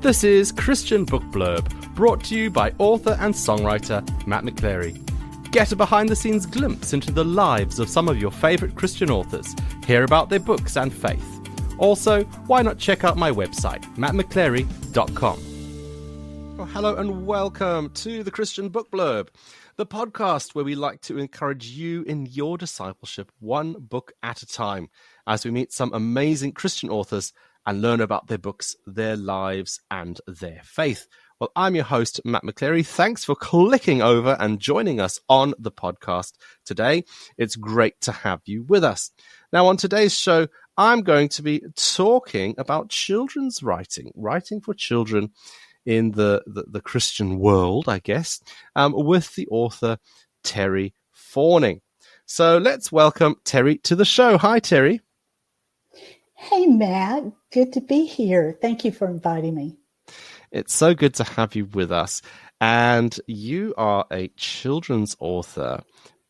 This is Christian Book Blurb, brought to you by author and songwriter Matt McChlery. Get a behind-the-scenes glimpse into the lives of some of your favourite Christian authors, hear about their books and faith. Also, why not check out my website, mattmcclery.com. Well, hello and welcome to the Christian Book Blurb, the podcast where we like to encourage you in your discipleship one book at a time, as we meet some amazing Christian authors and learn about their books, their lives, and their faith. Well, I'm your host, Matt McChlery. Thanks for clicking over and joining us on the podcast today. It's great to have you with us. Now, on today's show, I'm going to be talking about children's writing for children in the Christian world, I guess, with the author Terri Fahning. So let's welcome Terri to the show. Hi, Terri. Hey, Matt. Good to be here. Thank you for inviting me. It's so good to have you with us. And you are a children's author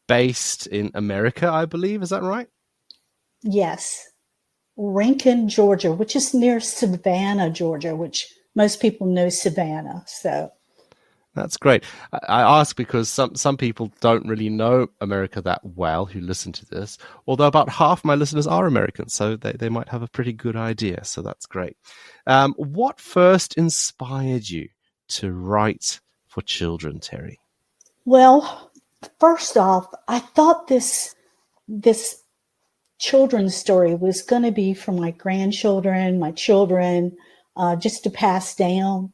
based in America, I believe. Is that right? Yes. Rankin, Georgia, which is near Savannah, Georgia, which most people know Savannah. So that's great. I ask because some people don't really know America that well who listen to this, although about half my listeners are Americans, so they might have a pretty good idea. So that's great. What first inspired you to write for children, Terri? Well, first off, I thought this children's story was going to be for my grandchildren, my children, just to pass down.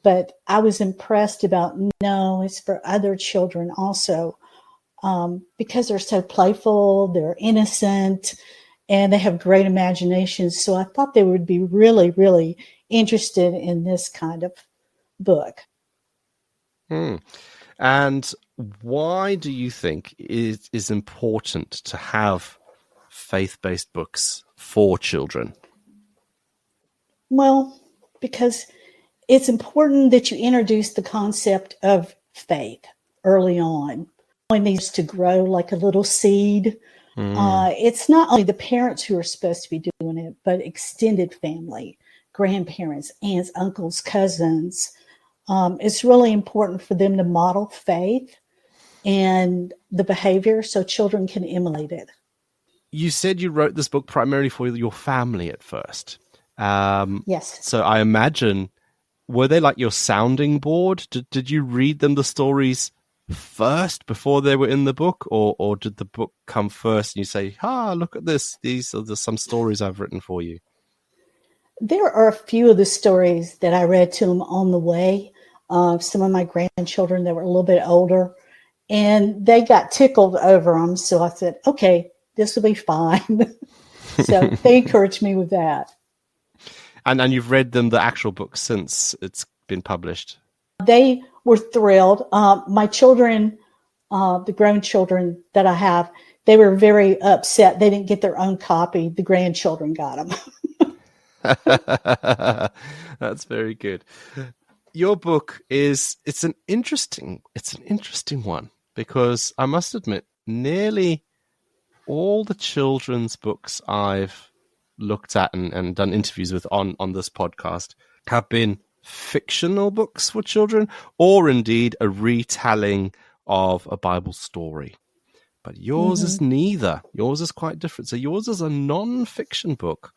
But I was impressed about, no, it's for other children also, because they're so playful, they're innocent, and they have great imaginations. So I thought they would be really, really interested in this kind of book. And why do you think it is important to have faith-based books for children? Well, because it's important that you introduce the concept of faith early on. It needs to grow like a little seed. It's not only the parents who are supposed to be doing it, but extended family, grandparents, aunts, uncles, cousins. It's really important for them to model faith and the behavior so children can emulate it. You said you wrote this book primarily for your family at first. Yes. So I imagine, were they like your sounding board? Did you read them the stories first before they were in the book, or did the book come first and you say, look at this, these are some stories I've written for you? There are a few of the stories that I read to them on the way. Some of my grandchildren that were a little bit older, and they got tickled over them. So I said, okay, this will be fine. So they encouraged me with that. And you've read them, the actual book, since it's been published? They were thrilled. My children, the grown children that I have, they were very upset. They didn't get their own copy. The grandchildren got them. That's very good. Your book it's an interesting one, because I must admit, nearly all the children's books I've looked at and done interviews with on this podcast have been fictional books for children, or indeed a retelling of a Bible story. But yours is neither. Yours is quite different. So yours is a non-fiction book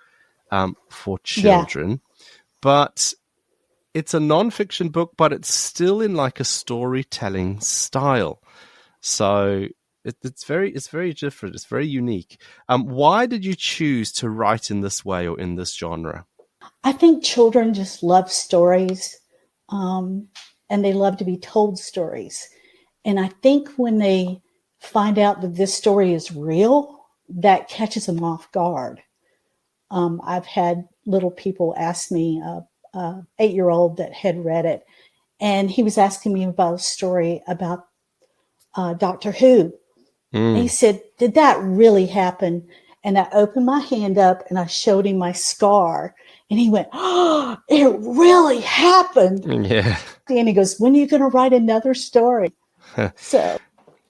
for children, but it's a non-fiction book, but it's still in like a storytelling style. So it's very different. It's very unique. Why did you choose to write in this way or in this genre? I think children just love stories, and they love to be told stories. And I think when they find out that this story is real, that catches them off guard. I've had little people ask me, 8-year-old that had read it, and he was asking me about a story about Doctor Who. And he said, did that really happen? And I opened my hand up and I showed him my scar. And he went, oh, it really happened. Yeah. And he goes, when are you going to write another story? So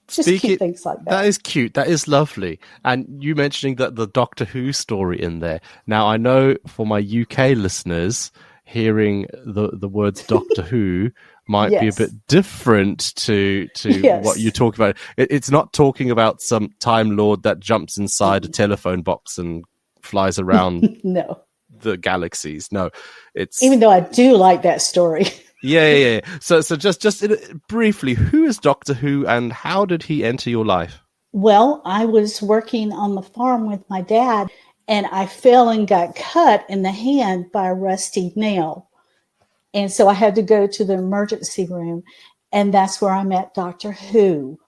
just cute things like that. That is cute. That is lovely. And you mentioning that the Doctor Who story in there. Now, I know for my UK listeners, hearing the words Doctor Who might be a bit Yes. different to what you Yes. talk about. It's not talking about some Time Lord that jumps inside a telephone box and flies around No. the galaxies. No, Even it's though I do like that story. yeah. So just briefly, who is Doctor Who and how did he enter your life? Well, I was working on the farm with my dad, and I fell and got cut in the hand by a rusty nail. And so I had to go to the emergency room, and that's where I met Dr. Who.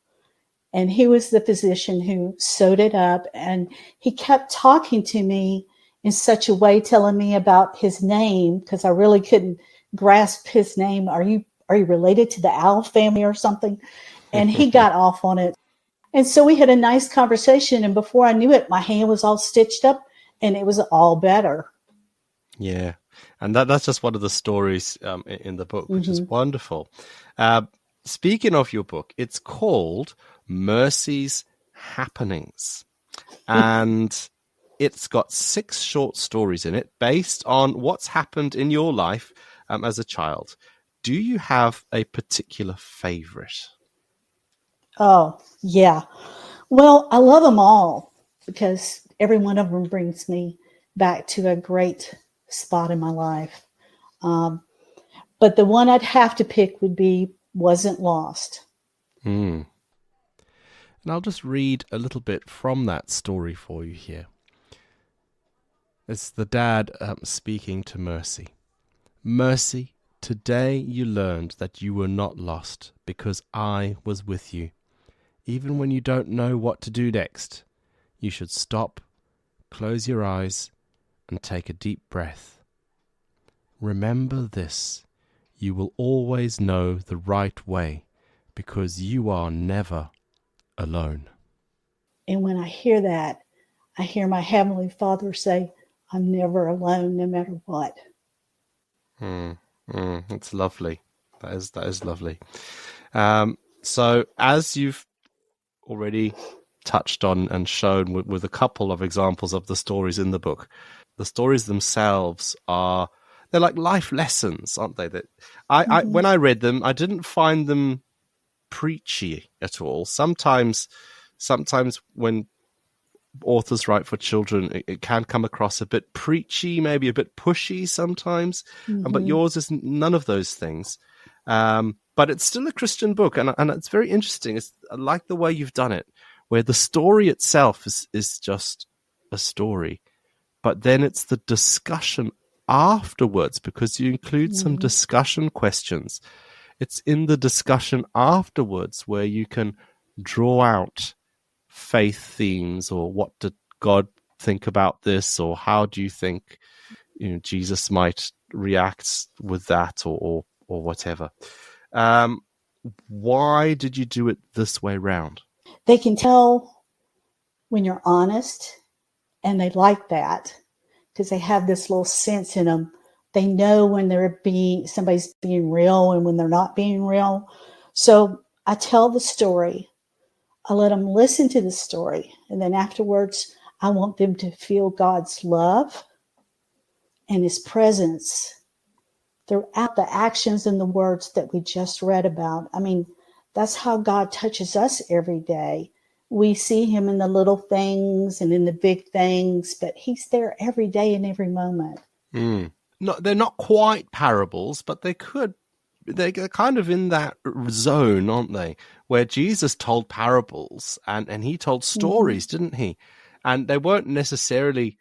And he was the physician who sewed it up, and he kept talking to me in such a way, telling me about his name, because I really couldn't grasp his name. Are you related to the owl family or something? And he got off on it. And so we had a nice conversation, and before I knew it, my hand was all stitched up and it was all better. Yeah, and that's just one of the stories in the book, which is Mm-hmm. wonderful. Speaking of your book, it's called Mercy's Happenings, and it's got 6 short stories in it based on what's happened in your life as a child. Do you have a particular favorite? Oh, yeah. Well, I love them all because every one of them brings me back to a great spot in my life. Um, but the one I'd have to pick would be Wasn't Lost. Mm. And I'll just read a little bit from that story for you here. It's the dad speaking to Mercy. Mercy, today you learned that you were not lost because I was with you. Even when you don't know what to do next, you should stop, close your eyes, and take a deep breath. Remember this, you will always know the right way because you are never alone. And when I hear that, I hear my Heavenly Father say, I'm never alone, no matter what. It's lovely. That is lovely. So as you've already touched on and shown with a couple of examples of the stories in the book, the stories themselves they're like life lessons, aren't they? That I Mm-hmm. when I read them, I didn't find them preachy at all. Sometimes when authors write for children, it can come across a bit preachy, maybe a bit pushy sometimes. But Mm-hmm. yours is none of those things. But it's still a Christian book, and it's very interesting. I like the way you've done it, where the story itself is just a story, but then it's the discussion afterwards, because you include some Mm-hmm. discussion questions. It's in the discussion afterwards where you can draw out faith themes, or what did God think about this, or how do you think Jesus might react with that, or whatever. Why did you do it this way round? They can tell when you're honest, and they like that because they have this little sense in them. They know when somebody's being real and when they're not being real. So I tell the story. I let them listen to the story. And then afterwards, I want them to feel God's love and his presence throughout the actions and the words that we just read about. I mean, that's how God touches us every day. We see him in the little things and in the big things, but he's there every day and every moment. Mm. No, they're not quite parables, but they're kind of in that zone, aren't they? Where Jesus told parables and he told Mm-hmm. stories, didn't he? And they weren't necessarily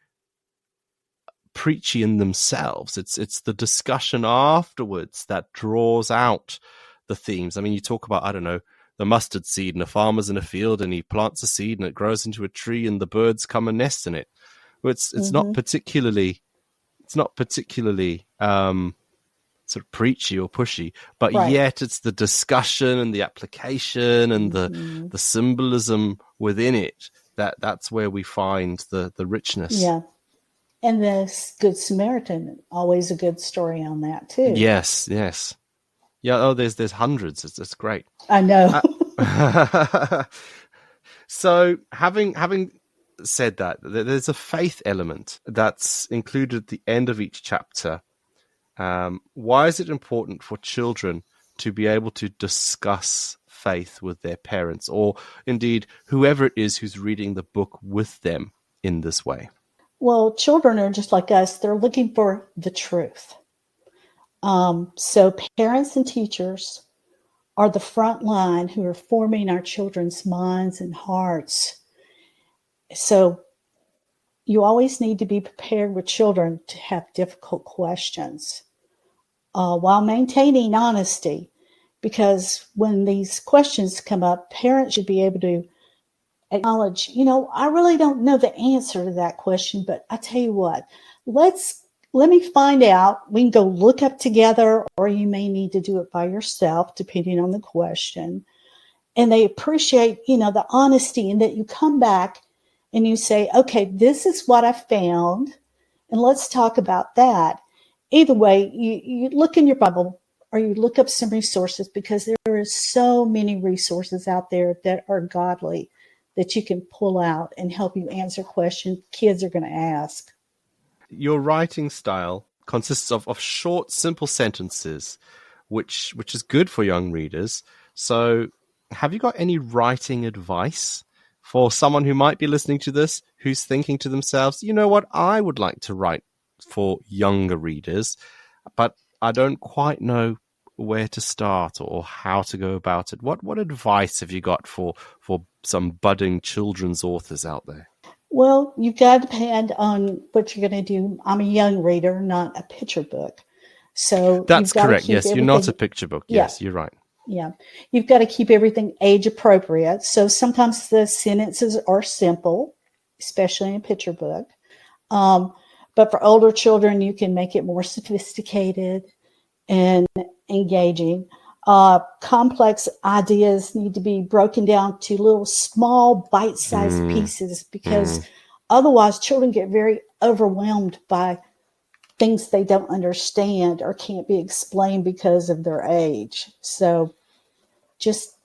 preachy in themselves. It's the discussion afterwards that draws out the themes. I mean, you talk about, I don't know, the mustard seed, and a farmer's in a field and he plants a seed and it grows into a tree and the birds come and nest in it. Well, it's not Mm-hmm. particularly sort of preachy or pushy, but Right. yet it's the discussion and the application and Mm-hmm. the symbolism within it that's where we find the richness. Yeah. And the Good Samaritan, always a good story on that too. Yes. Yeah. Oh, there's hundreds. It's great. I know. So having said that, there's a faith element that's included at the end of each chapter, why is it important for children to be able to discuss faith with their parents, or indeed whoever it is who's reading the book with them in this way? Well, children are just like us. They're looking for the truth. So parents and teachers are the front line who are forming our children's minds and hearts. So you always need to be prepared with children to have difficult questions while maintaining honesty, because when these questions come up, parents should be able to acknowledge, I really don't know the answer to that question, but I tell you what, let me find out. We can go look up together, or you may need to do it by yourself, depending on the question. And they appreciate, the honesty, and that you come back and you say, okay, this is what I found, and let's talk about that. Either way, you look in your Bible or you look up some resources, because there are so many resources out there that are godly that you can pull out and help you answer questions kids are going to ask. Your writing style consists of short, simple sentences, which is good for young readers. So have you got any writing advice for someone who might be listening to this, who's thinking to themselves, you know what, I would like to write for younger readers, but I don't quite know where to start or how to go about it? What advice have you got for some budding children's authors out there? Well, you've got to depend on what you're going to do. I'm a young reader, not a picture book. So that's correct. Yes, you're not a picture book. Yes, you're right. Yeah. You've got to keep everything age appropriate. So sometimes the sentences are simple, especially in a picture book. But for older children, you can make it more sophisticated and engaging. Complex ideas need to be broken down to little small bite-sized pieces, because otherwise children get very overwhelmed by things they don't understand or can't be explained because of their age. So just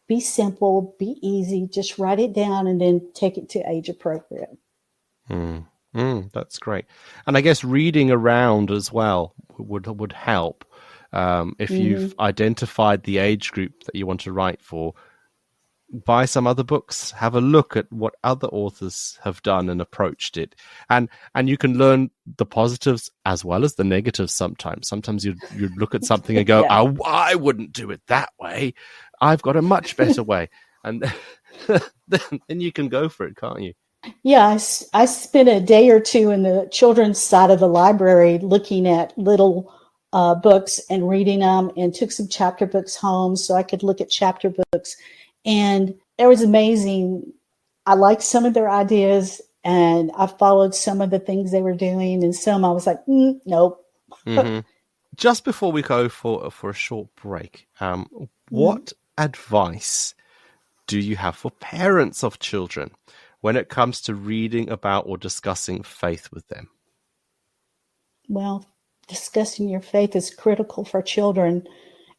be simple, be easy, just write it down and then take it to age appropriate. That's great. And I guess reading around as well would help. If you've identified the age group that you want to write for, buy some other books, have a look at what other authors have done and approached it. And you can learn the positives as well as the negatives sometimes. Sometimes you look at something and go, oh, I wouldn't do it that way. I've got a much better way. And then you can go for it, can't you? Yeah, I spent a day or two in the children's side of the library looking at little books and reading them, and took some chapter books home so I could look at chapter books. And it was amazing. I liked some of their ideas, and I followed some of the things they were doing, and some I was like, nope. Just before we go for a short break, what advice do you have for parents of children when it comes to reading about or discussing faith with them? Well, discussing your faith is critical for children.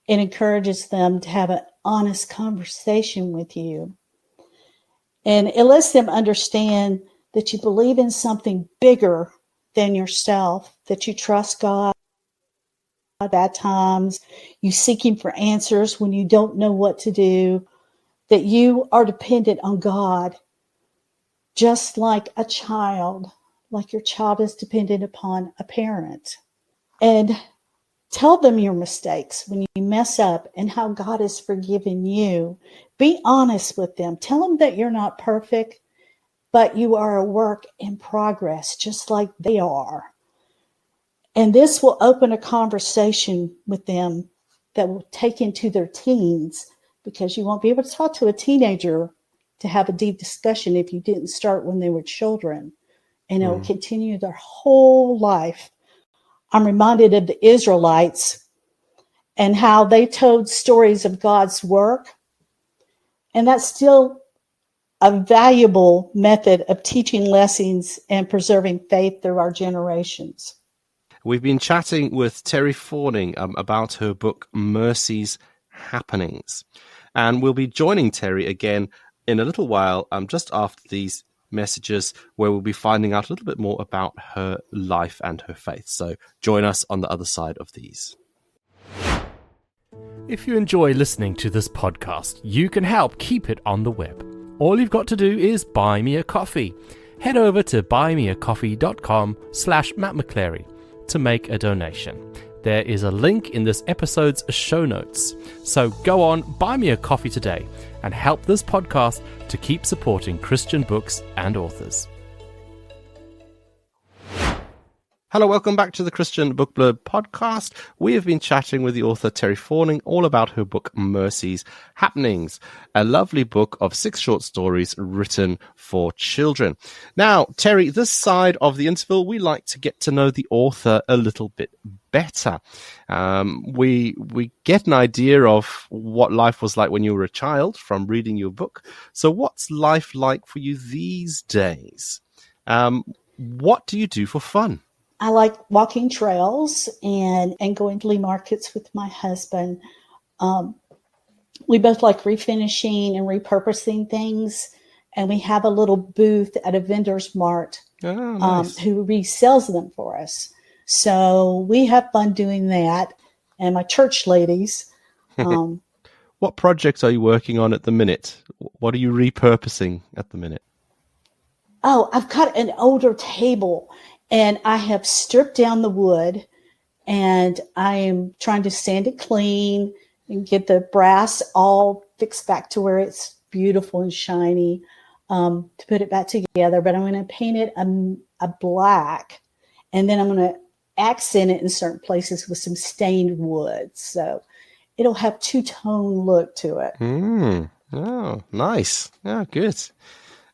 It encourages them to have an honest conversation with you. And it lets them understand that you believe in something bigger than yourself, that you trust God at times, you seeking for answers when you don't know what to do, that you are dependent on God, just like a child, like your child is dependent upon a parent. And tell them your mistakes when you mess up and how God has forgiven you. Be honest with them. Tell them that you're not perfect, but you are a work in progress, just like they are. And this will open a conversation with them that will take into their teens, because you won't be able to talk to a teenager to have a deep discussion if you didn't start when they were children. And it will continue their whole life. I'm reminded of the Israelites and how they told stories of God's work. And that's still a valuable method of teaching lessons and preserving faith through our generations. We've been chatting with Terri Fahning about her book, Mercy's Happenings. And we'll be joining Terri again in a little while, just after these messages where we'll be finding out a little bit more about her life and her faith. So join us on the other side of these. If you enjoy listening to this podcast, you can help keep it on the web. All you've got to do is buy me a coffee. Head over to buymeacoffee.com/Matt McChlery to make a donation. There is a link in this episode's show notes. So go on, buy me a coffee today and help this podcast to keep supporting Christian books and authors. Hello, welcome back to the Christian Book Blurb podcast. We have been chatting with the author Terri Fahning all about her book Mercy's Happenings, a lovely book of 6 short stories written for children. Now, Terri, this side of the interval, we like to get to know the author a little bit better. We get an idea of what life was like when you were a child from reading your book. So what's life like for you these days? What do you do for fun? I like walking trails and going to flea markets with my husband. We both like refinishing and repurposing things. And we have a little booth at a vendor's mart Nice. who resells them for us. So we have fun doing that. And my church ladies. What projects are you working on at the minute? What are you repurposing at the minute? Oh, I've got an older table. And I have stripped down the wood, and I am trying to sand it clean and get the brass all fixed back to where it's beautiful and shiny, to put it back together. But I'm going to paint it a black, and then I'm going to accent it in certain places with some stained wood. So it'll have two-tone look to it. Oh, nice. Yeah, good.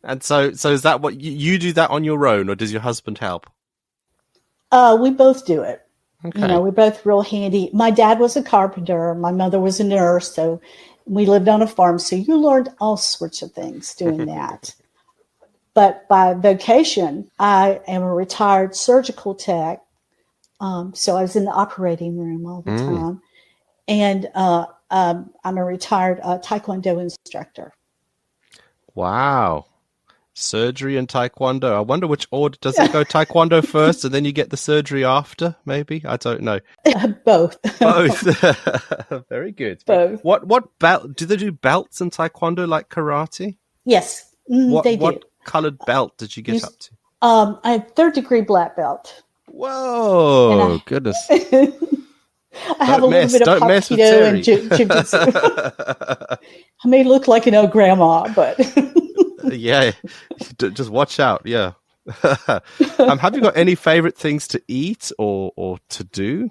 And so is that what you do that on your own, or does your husband help? We both do it. Okay. You know, we're both real handy. My dad was a carpenter. My mother was a nurse. So we lived on a farm. So you learned all sorts of things doing that. But by vocation, I am a retired surgical tech. So I was in the operating room all the time. And I'm a retired Taekwondo instructor. Wow. Surgery and Taekwondo. I wonder which order. Does it go Taekwondo first and then you get the surgery after? Maybe? I don't know. Both. Both. Very good. Both. What belt? Do they do belts in Taekwondo like karate? Yes, they do. What colored belt did you get up to? I have 3rd degray black belt. Whoa, goodness. I have a little bit of Hapkido and Jiu-Jitsu. I may look like an old grandma, but... Yeah, just watch out. Yeah. Have you got any favorite things to eat or to do?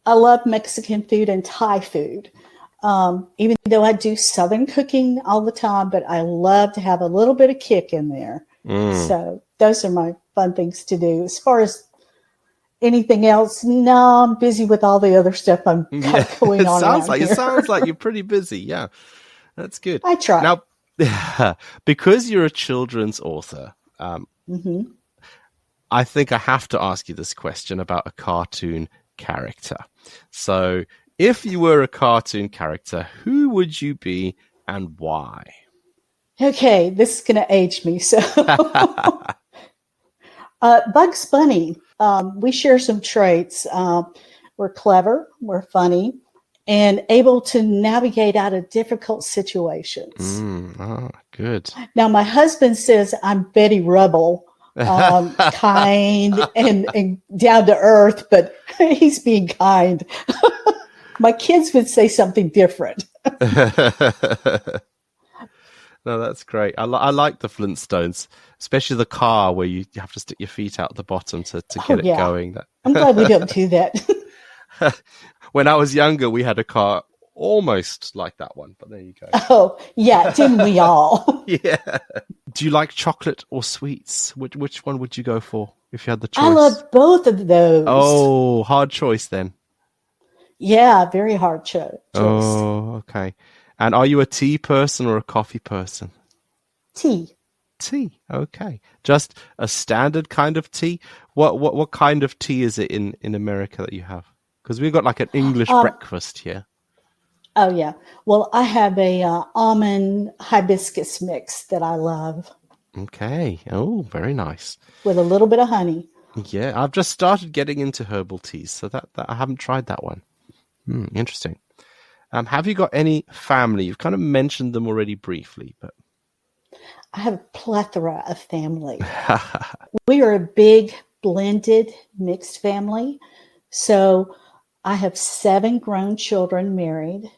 I love Mexican food and Thai food. Even though I do Southern cooking all the time, but I love to have a little bit of kick in there. So those are my fun things to do. As far as anything else, no, I'm busy with all the other stuff I'm got going on. It sounds like you're pretty busy. Yeah, that's good. I try. Now, because you're a children's author, I think I have to ask you this question about a cartoon character. So, if you were a cartoon character, who would you be and why? Okay, this is going to age me. So, Bugs Bunny. We share some traits. We're clever, we're funny, and able to navigate out of difficult situations. Good. Now, my husband says I'm Betty Rubble, kind and down to earth, but he's being kind. My kids would say something different. No, that's great. I like the Flintstones, especially the car where you have to stick your feet out the bottom to get it going. I'm glad we don't do that. When I was younger, we had a car almost like that one, but there you go. Oh, yeah, didn't we all? Yeah. Do you like chocolate or sweets? Which one would you go for if you had the choice? I love both of those. Oh, hard choice then. Yeah, very hard choice. Oh, okay. And are you a tea person or a coffee person? Tea. Tea, okay. Just a standard kind of tea? What kind of tea is it in America that you have? Because we've got like an English breakfast here. Oh, yeah. Well, I have a almond hibiscus mix that I love. Okay. Oh, very nice. with a little bit of honey. Yeah, I've just started getting into herbal teas, so that I haven't tried that one. Interesting. Have you got any family? You've kind of mentioned them already briefly, but I have a plethora of family. We are a big, blended, mixed family. So I have 7 grown children married,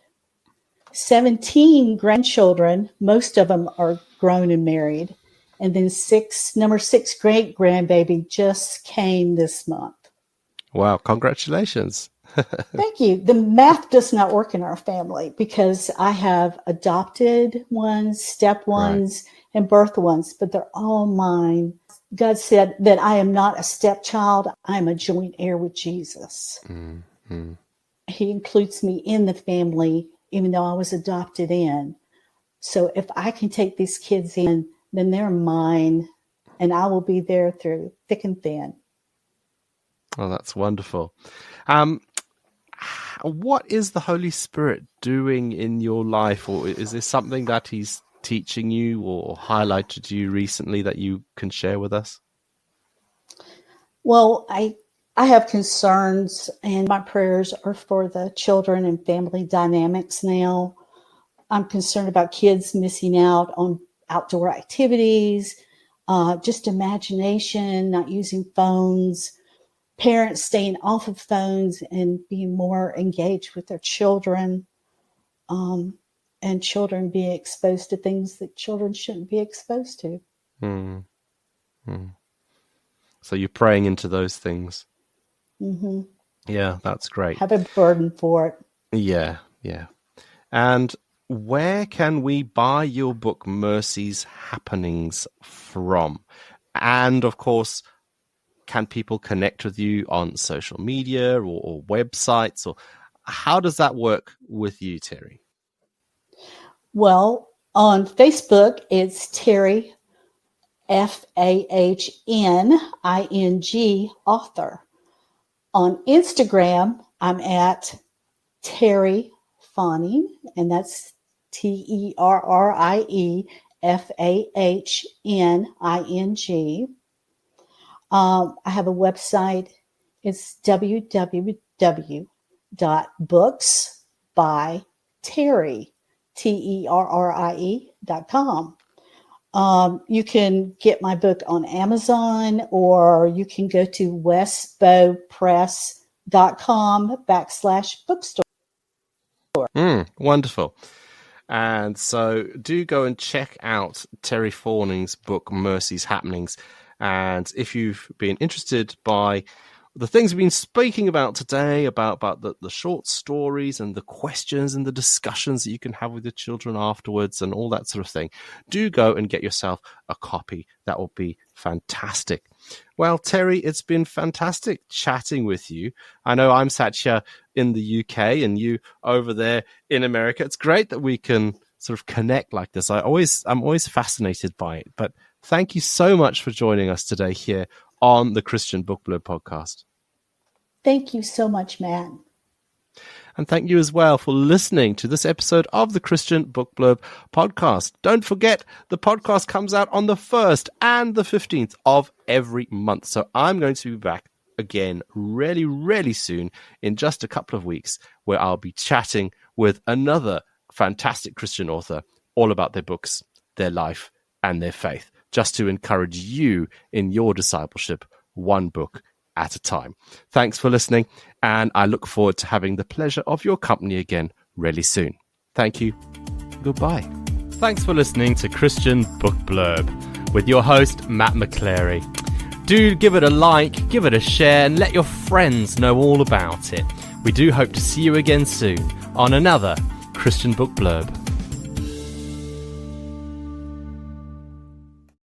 17 grandchildren. Most of them are grown and married. And then number 6 great grandbaby just came this month. wow, congratulations. Thank you. The math does not work in our family because I have adopted ones, step ones, and birth ones, but they're all mine. God said that I am not a stepchild. I'm a joint heir with Jesus. Mm-hmm. He includes me in the family, even though I was adopted in. So if I can take these kids in, then they're mine, and I will be there through thick and thin. Oh, that's wonderful. What is the Holy Spirit doing in your life, or is there something that he's teaching you or highlighted to you recently that you can share with us? Well, I have concerns, and my prayers are for the children and family dynamics now. I'm concerned about kids missing out on outdoor activities, just imagination, not using phones, parents staying off of phones and being more engaged with their children, and children being exposed to things that children shouldn't be exposed to. So you're praying into those things. Mm-hmm. Yeah, that's great. Have a burden for it. Yeah. And where can we buy your book, Mercy's Happenings, from? And of course, can people connect with you on social media or websites? Or how does that work with you, Terry? Well, on Facebook, it's Terri Fahning, author. On Instagram, I'm at Terri Fahning, and that's TerriFahning. I have a website. It's www.booksbyterri.com. You can get my book on Amazon, or you can go to westbowpress.com/bookstore. Wonderful. And so do go and check out Terri Fahning's book, Mercy's Happenings. And if you've been interested by the things we've been speaking about today, about the short stories and the questions and the discussions that you can have with your children afterwards and all that sort of thing, do go and get yourself a copy. That will be fantastic. Well, Terry, it's been fantastic chatting with you. I know I'm sat here in the UK and you over there in America. It's great that we can sort of connect like this. I'm always fascinated by it. But thank you so much for joining us today here on the Christian Book Blurb podcast. Thank you so much, Matt. And thank you as well for listening to this episode of the Christian Book Blurb podcast. Don't forget, the podcast comes out on the 1st and the 15th of every month. So I'm going to be back again really, really soon in just a couple of weeks, where I'll be chatting with another fantastic Christian author all about their books, their life, and their faith, just to encourage you in your discipleship, one book at a time. Thanks for listening, and I look forward to having the pleasure of your company again really soon. Thank you. Goodbye. Thanks for listening to Christian Book Blurb with your host, Matt McChlery. Do give it a like, give it a share, and let your friends know all about it. We do hope to see you again soon on another Christian Book Blurb.